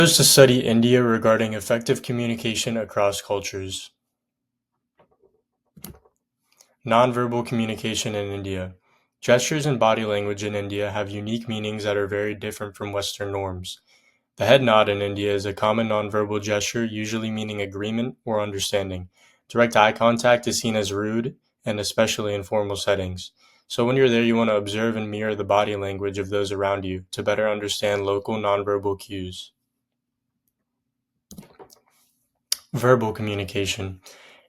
Chose to study India regarding effective communication across cultures. Nonverbal communication in India. Gestures and body language in India have unique meanings that are very different from Western norms. The head nod in India is a common nonverbal gesture, usually meaning agreement or understanding. Direct eye contact is seen as rude, and especially in formal settings. So when you're there, you want to observe and mirror the body language of those around you to better understand local nonverbal cues. Verbal communication.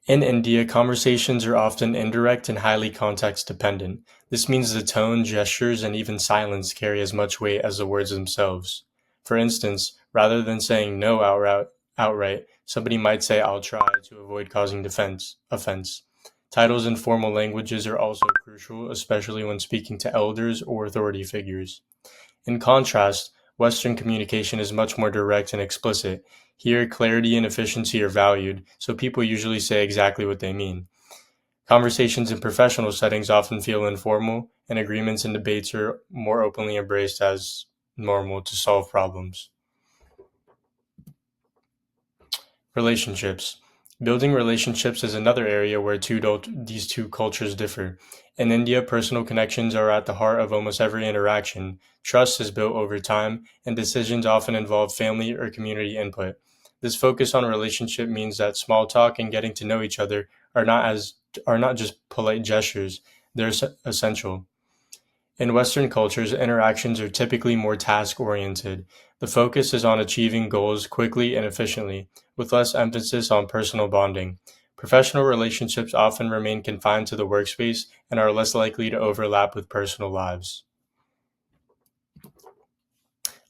In India, conversations are often indirect and highly context dependent. This means the tone, gestures, and even silence carry as much weight as the words themselves. For instance, rather than saying no outright, somebody might say I'll try to avoid causing offense. Titles in formal languages are also crucial, especially when speaking to elders or authority figures. In contrast, Western communication is much more direct and explicit. Here, clarity and efficiency are valued, so people usually say exactly what they mean. Conversations in professional settings often feel informal, and agreements and debates are more openly embraced as normal to solve problems. Relationships. Building relationships is another area where these two cultures differ. In India, personal connections are at the heart of almost every interaction. Trust is built over time, and decisions often involve family or community input. This focus on relationship means that small talk and getting to know each other are not as are not just polite gestures; they're essential. In Western cultures, interactions are typically more task-oriented. The focus is on achieving goals quickly and efficiently, with less emphasis on personal bonding. Professional relationships often remain confined to the workspace and are less likely to overlap with personal lives.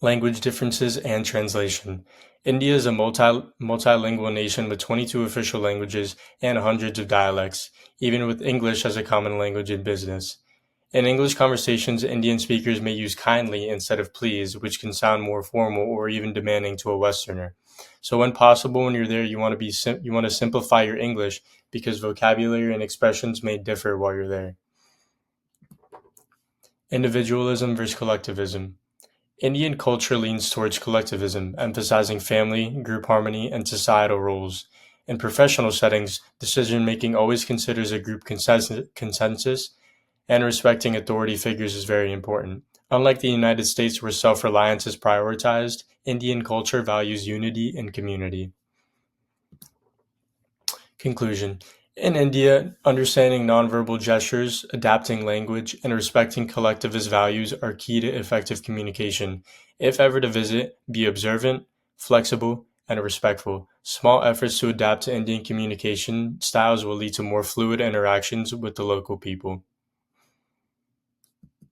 Language differences and translation. India is a multilingual nation with 22 official languages and hundreds of dialects, even with English as a common language in business. In English conversations, Indian speakers may use kindly instead of please, which can sound more formal or even demanding to a Westerner. So, when possible, when you're there, you want to simplify your English because vocabulary and expressions may differ while you're there. Individualism versus collectivism. Indian culture leans towards collectivism, emphasizing family, group harmony, and societal roles. In professional settings, decision making always considers a group consensus, and respecting authority figures is very important. Unlike the United States, where self reliance is prioritized, Indian culture values unity and community. Conclusion. In India, understanding nonverbal gestures, adapting language, and respecting collectivist values are key to effective communication. If ever to visit, be observant, flexible, and respectful. Small efforts to adapt to Indian communication styles will lead to more fluid interactions with the local people.